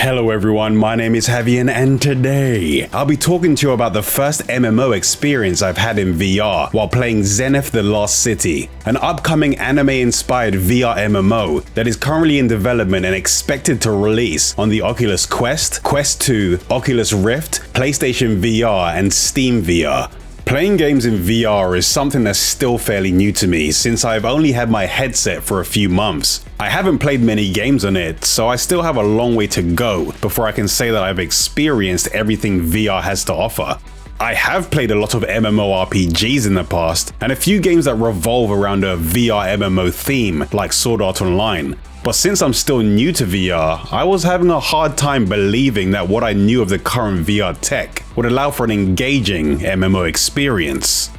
Hello everyone, my name is Havian and today I'll be talking to you about the first MMO experience I've had in VR while playing Zenith the Lost City, an upcoming anime-inspired VR MMO that is currently in development and expected to release on the Oculus Quest, Quest 2, Oculus Rift, PlayStation VR and Steam VR. Playing games in VR is something that's still fairly new to me since I've only had my headset for a few months. I haven't played many games on it, so I still have a long way to go before I can say that I've experienced everything VR has to offer. I have played a lot of MMORPGs in the past, and a few games that revolve around a VR MMO theme like Sword Art Online. But since I'm still new to VR, I was having a hard time believing that what I knew of the current VR tech would allow for an engaging MMO experience.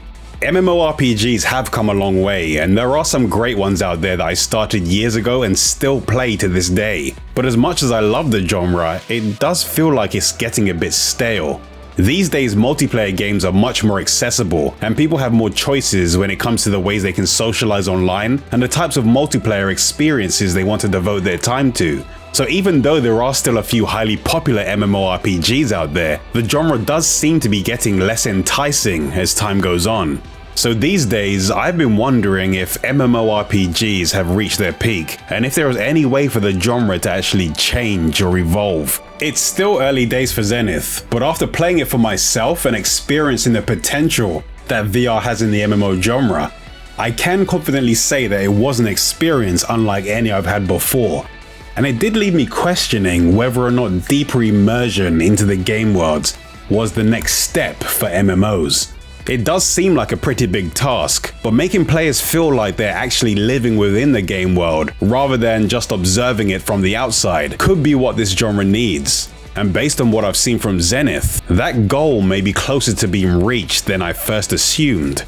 MMORPGs have come a long way, and there are some great ones out there that I started years ago and still play to this day. But as much as I love the genre, it does feel like it's getting a bit stale. These days, multiplayer games are much more accessible, and people have more choices when it comes to the ways they can socialize online and the types of multiplayer experiences they want to devote their time to. So even though there are still a few highly popular MMORPGs out there, the genre does seem to be getting less enticing as time goes on. So these days, I've been wondering if MMORPGs have reached their peak, and if there is any way for the genre to actually change or evolve. It's still early days for Zenith, but after playing it for myself and experiencing the potential that VR has in the MMO genre, I can confidently say that it was an experience unlike any I've had before. And it did leave me questioning whether or not deeper immersion into the game worlds was the next step for MMOs. It does seem like a pretty big task, but making players feel like they're actually living within the game world rather than just observing it from the outside could be what this genre needs. And based on what I've seen from Zenith, that goal may be closer to being reached than I first assumed.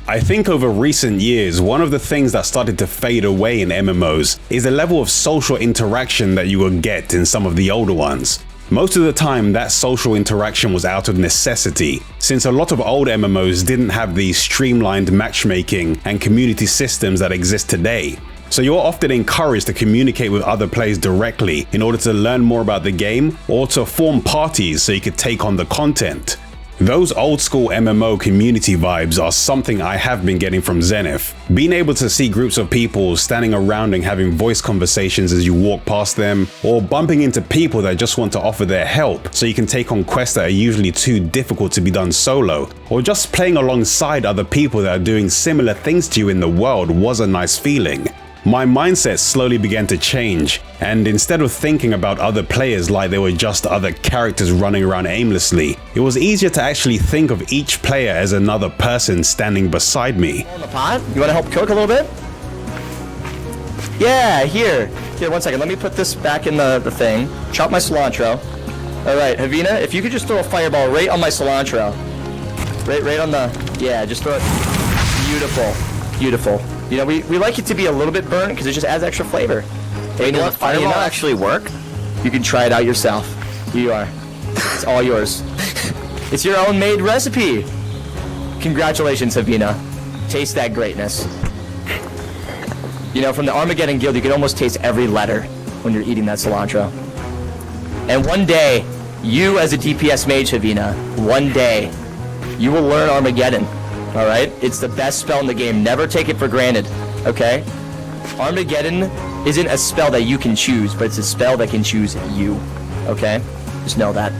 I think over recent years, one of the things that started to fade away in MMOs is the level of social interaction that you would get in some of the older ones. Most of the time, that social interaction was out of necessity, since a lot of old MMOs didn't have these streamlined matchmaking and community systems that exist today. So you're often encouraged to communicate with other players directly in order to learn more about the game or to form parties so you could take on the content. Those old school MMO community vibes are something I have been getting from Zenith. Being able to see groups of people standing around and having voice conversations as you walk past them, or bumping into people that just want to offer their help so you can take on quests that are usually too difficult to be done solo, or just playing alongside other people that are doing similar things to you in the world was a nice feeling. My mindset slowly began to change, and instead of thinking about other players like they were just other characters running around aimlessly, it was easier to actually think of each player as another person standing beside me. On the pot? You want to help cook a little bit? Yeah, here, 1 second. Let me put this back in the thing. Chop my cilantro. All right, Havina, if you could just throw a fireball right on my cilantro. Right on the, yeah, just throw it. Beautiful, beautiful. You know, we like it to be a little bit burnt because it just adds extra flavor. Hey, does the fireball actually work? You can try it out yourself. Here you are. It's all yours. It's your own made recipe. Congratulations, Havina. Taste that greatness. You know, from the Armageddon Guild, you can almost taste every letter when you're eating that cilantro. And one day, you as a DPS mage, Havina, one day, you will learn Armageddon. All right? It's the best spell in the game. Never take it for granted, okay? Armageddon isn't a spell that you can choose, but it's a spell that can choose you, okay? Just know that.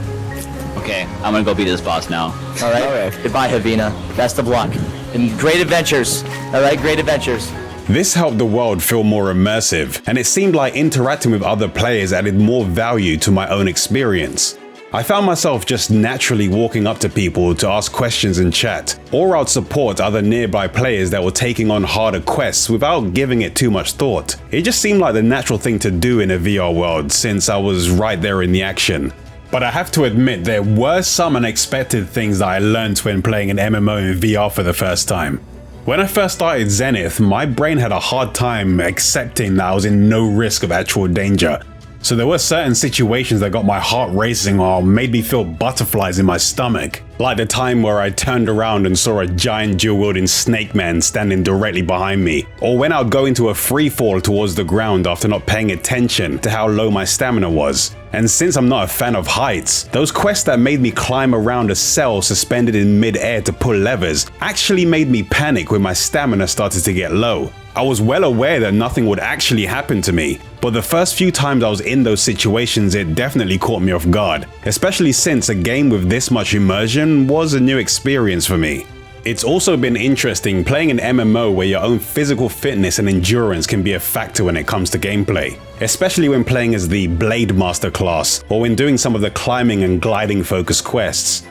Okay, I'm gonna go beat this boss now. All right? Goodbye, Havina. Best of luck. And great adventures. All right? Great adventures. This helped the world feel more immersive, and it seemed like interacting with other players added more value to my own experience. I found myself just naturally walking up to people to ask questions and chat, or I'd support other nearby players that were taking on harder quests without giving it too much thought. It just seemed like the natural thing to do in a VR world since I was right there in the action. But I have to admit there were some unexpected things that I learned when playing an MMO in VR for the first time. When I first started Zenith, my brain had a hard time accepting that I was in no risk of actual danger. So there were certain situations that got my heart racing or made me feel butterflies in my stomach. Like the time where I turned around and saw a giant dual-wielding snake man standing directly behind me. Or when I would go into a free fall towards the ground after not paying attention to how low my stamina was. And since I'm not a fan of heights, those quests that made me climb around a cell suspended in mid-air to pull levers actually made me panic when my stamina started to get low. I was well aware that nothing would actually happen to me, but the first few times I was in those situations it definitely caught me off guard, especially since a game with this much immersion was a new experience for me. It's also been interesting playing an MMO where your own physical fitness and endurance can be a factor when it comes to gameplay, especially when playing as the Blade Master class or when doing some of the climbing and gliding focused quests.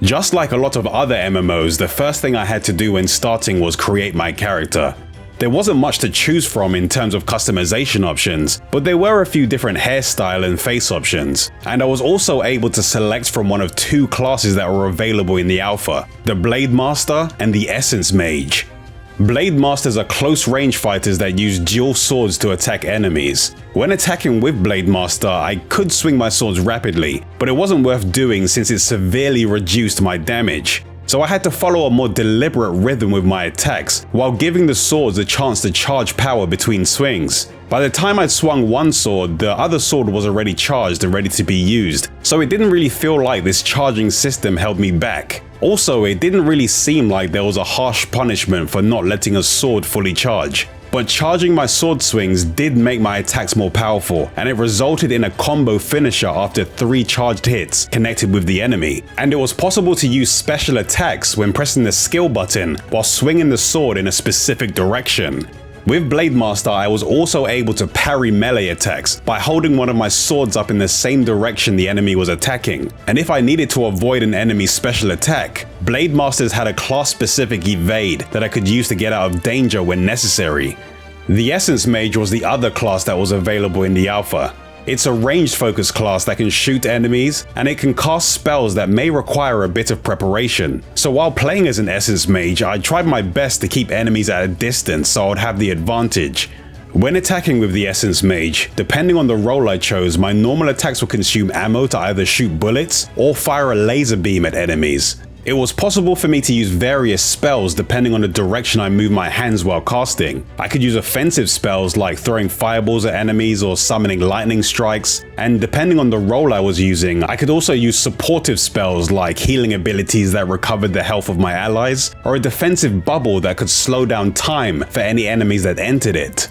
Just like a lot of other MMOs, the first thing I had to do when starting was create my character. There wasn't much to choose from in terms of customization options, but there were a few different hairstyle and face options, and I was also able to select from one of two classes that were available in the alpha, the Blade Master and the Essence Mage. Blade Masters are close range fighters that use dual swords to attack enemies. When attacking with Blade Master, I could swing my swords rapidly, but it wasn't worth doing since it severely reduced my damage. So I had to follow a more deliberate rhythm with my attacks, while giving the swords a chance to charge power between swings. By the time I'd swung one sword, the other sword was already charged and ready to be used, so it didn't really feel like this charging system held me back. Also, it didn't really seem like there was a harsh punishment for not letting a sword fully charge. But charging my sword swings did make my attacks more powerful, and it resulted in a combo finisher after 3 charged hits connected with the enemy. And it was possible to use special attacks when pressing the skill button while swinging the sword in a specific direction. With Blade Master, I was also able to parry melee attacks by holding one of my swords up in the same direction the enemy was attacking. And if I needed to avoid an enemy's special attack, Blade Masters had a class-specific evade that I could use to get out of danger when necessary. The Essence Mage was the other class that was available in the alpha. It's a ranged focus class that can shoot enemies, and it can cast spells that may require a bit of preparation. So while playing as an Essence Mage, I tried my best to keep enemies at a distance so I would have the advantage. When attacking with the Essence Mage, depending on the role I chose, my normal attacks will consume ammo to either shoot bullets or fire a laser beam at enemies. It was possible for me to use various spells depending on the direction I move my hands while casting. I could use offensive spells like throwing fireballs at enemies or summoning lightning strikes, and depending on the role I was using, I could also use supportive spells like healing abilities that recovered the health of my allies, or a defensive bubble that could slow down time for any enemies that entered it.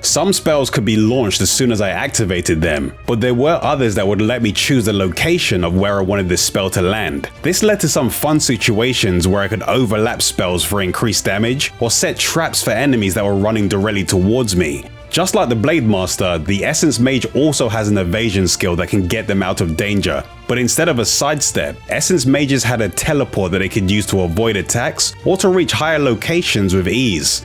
Some spells could be launched as soon as I activated them, but there were others that would let me choose the location of where I wanted this spell to land. This led to some fun situations where I could overlap spells for increased damage, or set traps for enemies that were running directly towards me. Just like the Blade Master, the Essence Mage also has an evasion skill that can get them out of danger. But instead of a sidestep, Essence Mages had a teleport that they could use to avoid attacks or to reach higher locations with ease.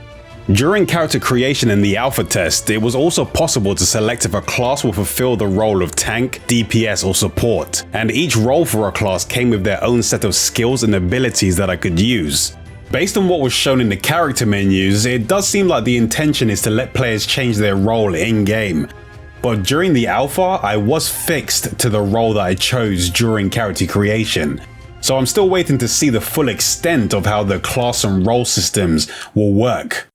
During character creation in the alpha test, it was also possible to select if a class will fulfill the role of tank, DPS or support, and each role for a class came with their own set of skills and abilities that I could use. Based on what was shown in the character menus, it does seem like the intention is to let players change their role in-game. But during the alpha, I was fixed to the role that I chose during character creation. So I'm still waiting to see the full extent of how the class and role systems will work.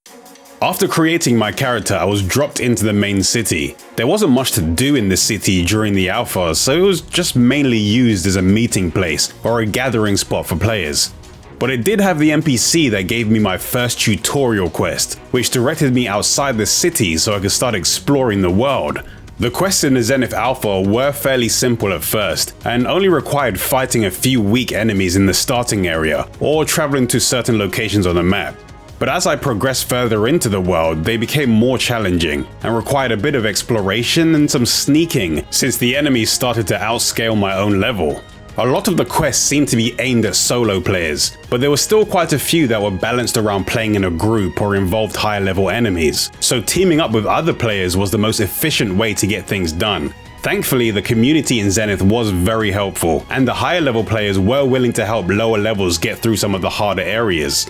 After creating my character, I was dropped into the main city. There wasn't much to do in the city during the alpha, so it was just mainly used as a meeting place or a gathering spot for players. But it did have the NPC that gave me my first tutorial quest, which directed me outside the city so I could start exploring the world. The quests in the Zenith Alpha were fairly simple at first, and only required fighting a few weak enemies in the starting area, or traveling to certain locations on the map. But as I progressed further into the world, they became more challenging, and required a bit of exploration and some sneaking, since the enemies started to outscale my own level. A lot of the quests seemed to be aimed at solo players, but there were still quite a few that were balanced around playing in a group or involved higher level enemies, so teaming up with other players was the most efficient way to get things done. Thankfully, the community in Zenith was very helpful, and the higher level players were willing to help lower levels get through some of the harder areas.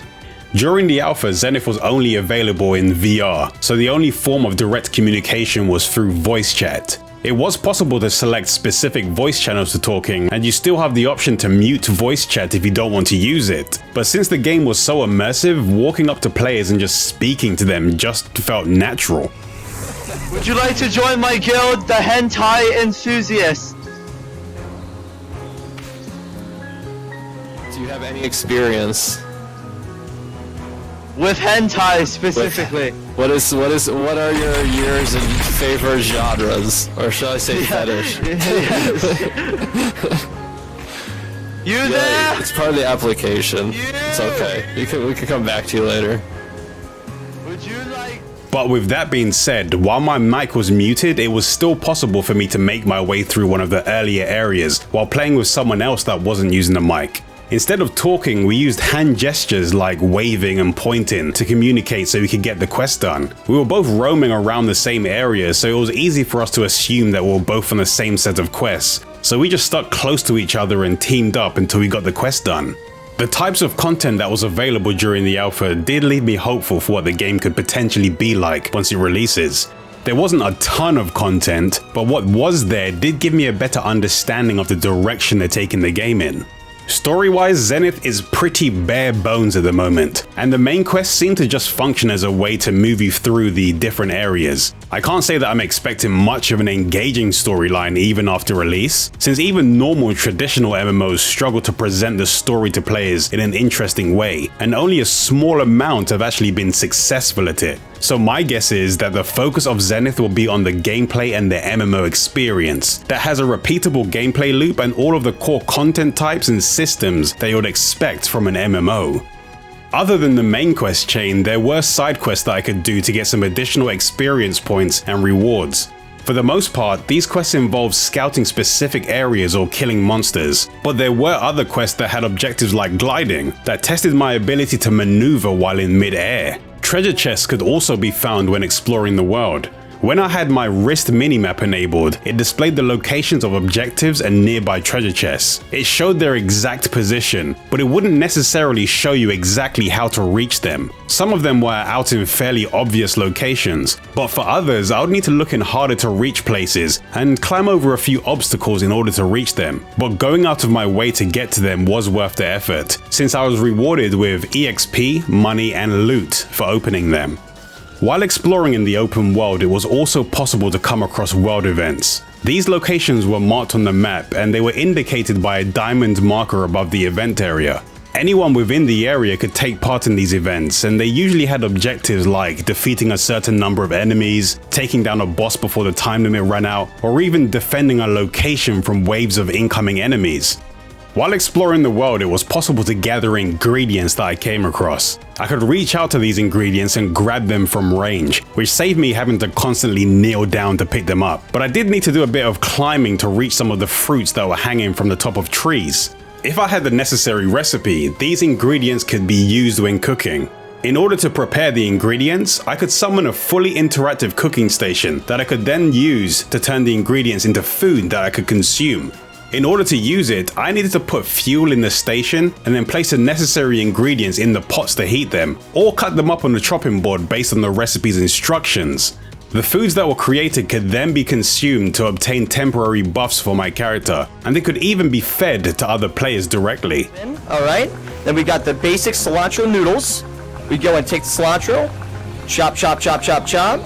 During the alpha, Zenith was only available in VR, so the only form of direct communication was through voice chat. It was possible to select specific voice channels to talking, and you still have the option to mute voice chat if you don't want to use it. But since the game was so immersive, walking up to players and just speaking to them just felt natural. Would you like to join my guild, the Hentai Enthusiasts? Do you have any experience? With hentai specifically. What are your years and favorite genres? Or should I say fetish? You there? It's part of the application. It's okay. We can come back to you later. Would you like... But with that being said, while my mic was muted, it was still possible for me to make my way through one of the earlier areas while playing with someone else that wasn't using the mic. Instead of talking, we used hand gestures like waving and pointing to communicate so we could get the quest done. We were both roaming around the same area, so it was easy for us to assume that we were both on the same set of quests. So we just stuck close to each other and teamed up until we got the quest done. The types of content that was available during the alpha did leave me hopeful for what the game could potentially be like once it releases. There wasn't a ton of content, but what was there did give me a better understanding of the direction they're taking the game in. Story-wise, Zenith is pretty bare bones at the moment, and the main quests seem to just function as a way to move you through the different areas. I can't say that I'm expecting much of an engaging storyline even after release, since even normal traditional MMOs struggle to present the story to players in an interesting way, and only a small amount have actually been successful at it. So my guess is that the focus of Zenith will be on the gameplay and the MMO experience that has a repeatable gameplay loop and all of the core content types and systems that you would expect from an MMO. Other than the main quest chain, there were side quests that I could do to get some additional experience points and rewards. For the most part, these quests involved scouting specific areas or killing monsters, but there were other quests that had objectives like gliding that tested my ability to maneuver while in mid-air. Treasure chests could also be found when exploring the world. When I had my wrist minimap enabled, it displayed the locations of objectives and nearby treasure chests. It showed their exact position, but it wouldn't necessarily show you exactly how to reach them. Some of them were out in fairly obvious locations, but for others I would need to look in harder to reach places and climb over a few obstacles in order to reach them. But going out of my way to get to them was worth the effort, since I was rewarded with EXP, money and loot for opening them. While exploring in the open world, it was also possible to come across world events. These locations were marked on the map and they were indicated by a diamond marker above the event area. Anyone within the area could take part in these events, and they usually had objectives like defeating a certain number of enemies, taking down a boss before the time limit ran out, or even defending a location from waves of incoming enemies. While exploring the world, it was possible to gather ingredients that I came across. I could reach out to these ingredients and grab them from range, which saved me having to constantly kneel down to pick them up. But I did need to do a bit of climbing to reach some of the fruits that were hanging from the top of trees. If I had the necessary recipe, these ingredients could be used when cooking. In order to prepare the ingredients, I could summon a fully interactive cooking station that I could then use to turn the ingredients into food that I could consume. In order to use it, I needed to put fuel in the station and then place the necessary ingredients in the pots to heat them, or cut them up on the chopping board based on the recipe's instructions. The foods that were created could then be consumed to obtain temporary buffs for my character, and they could even be fed to other players directly. Alright, then we got the basic cilantro noodles. We go and take the cilantro, chop, chop, chop, chop, chop,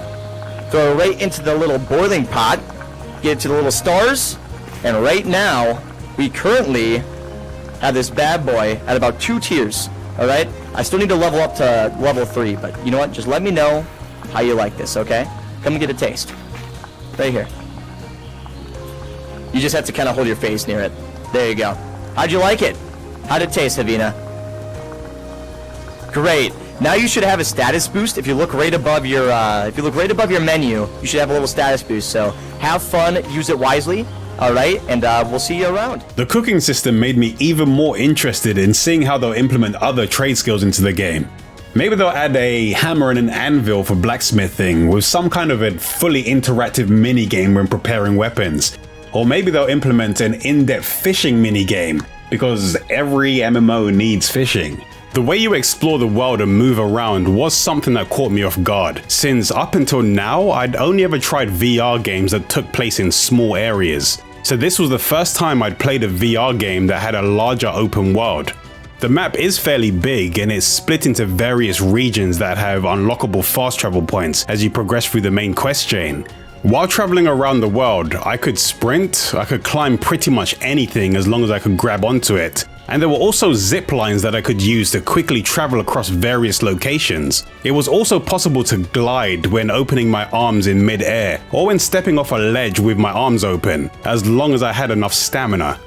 throw it right into the little boiling pot, get it to the little stars. And right now, we currently have this bad boy at about 2 tiers, alright? I still need to level up to level 3, but you know what? Just let me know how you like this, okay? Come and get a taste. Right here. You just have to kind of hold your face near it. There you go. How'd you like it? How'd it taste, Havina? Great. Now you should have a status boost. If you look right above your menu, you should have a little status boost. So have fun, use it wisely. Alright, and we'll see you around. The cooking system made me even more interested in seeing how they'll implement other trade skills into the game. Maybe they'll add a hammer and an anvil for blacksmithing with some kind of a fully interactive minigame when preparing weapons. Or maybe they'll implement an in-depth fishing minigame, because every MMO needs fishing. The way you explore the world and move around was something that caught me off guard, since up until now I'd only ever tried VR games that took place in small areas. So this was the first time I'd played a VR game that had a larger open world. The map is fairly big and it's split into various regions that have unlockable fast travel points as you progress through the main quest chain. While traveling around the world, I could sprint, I could climb pretty much anything as long as I could grab onto it. And there were also zip lines that I could use to quickly travel across various locations. It was also possible to glide when opening my arms in mid-air, or when stepping off a ledge with my arms open, as long as I had enough stamina.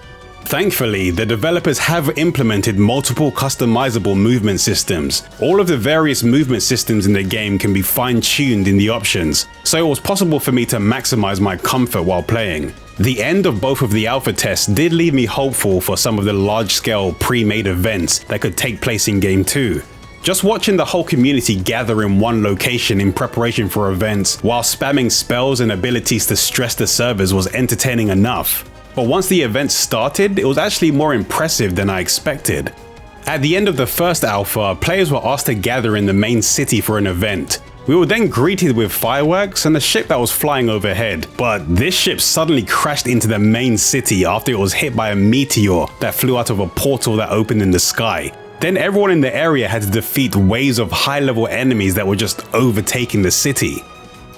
Thankfully, the developers have implemented multiple customizable movement systems. All of the various movement systems in the game can be fine-tuned in the options, so it was possible for me to maximize my comfort while playing. The end of both of the alpha tests did leave me hopeful for some of the large-scale pre-made events that could take place in Game 2. Just watching the whole community gather in one location in preparation for events while spamming spells and abilities to stress the servers was entertaining enough. But once the event started, it was actually more impressive than I expected. At the end of the first alpha, players were asked to gather in the main city for an event. We were then greeted with fireworks and a ship that was flying overhead, but this ship suddenly crashed into the main city after it was hit by a meteor that flew out of a portal that opened in the sky. Then everyone in the area had to defeat waves of high-level enemies that were just overtaking the city.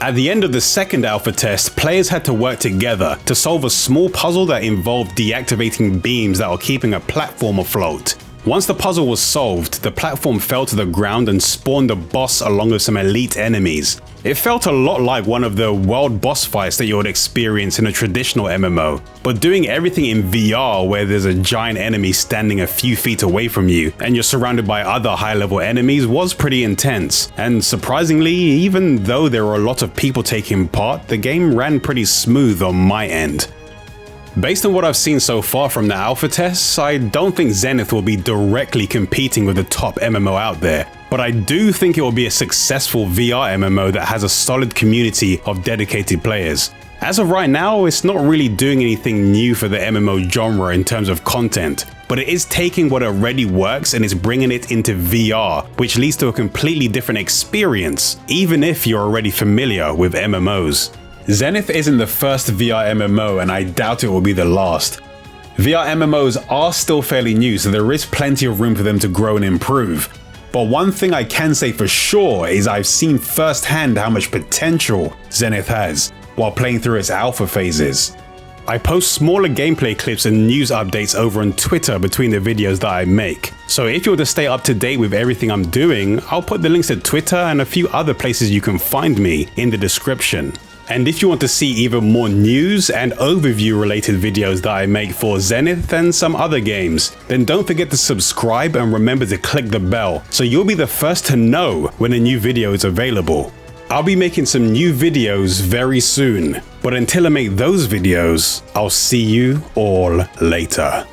At the end of the second alpha test, players had to work together to solve a small puzzle that involved deactivating beams that were keeping a platform afloat. Once the puzzle was solved, the platform fell to the ground and spawned a boss along with some elite enemies. It felt a lot like one of the world boss fights that you would experience in a traditional MMO, but doing everything in VR where there's a giant enemy standing a few feet away from you and you're surrounded by other high-level enemies was pretty intense. And surprisingly, even though there were a lot of people taking part, the game ran pretty smooth on my end. Based on what I've seen so far from the alpha tests, I don't think Zenith will be directly competing with the top MMO out there, but I do think it will be a successful VR MMO that has a solid community of dedicated players. As of right now, it's not really doing anything new for the MMO genre in terms of content, but it is taking what already works and is bringing it into VR, which leads to a completely different experience, even if you're already familiar with MMOs. Zenith isn't the first VR MMO, and I doubt it will be the last. VR MMOs are still fairly new, so there is plenty of room for them to grow and improve. But one thing I can say for sure is I've seen firsthand how much potential Zenith has while playing through its alpha phases. I post smaller gameplay clips and news updates over on Twitter between the videos that I make. So if you want to stay up to date with everything I'm doing, I'll put the links to Twitter and a few other places you can find me in the description. And if you want to see even more news and overview related videos that I make for Zenith and some other games, then don't forget to subscribe and remember to click the bell so you'll be the first to know when a new video is available. I'll be making some new videos very soon, but until I make those videos, I'll see you all later.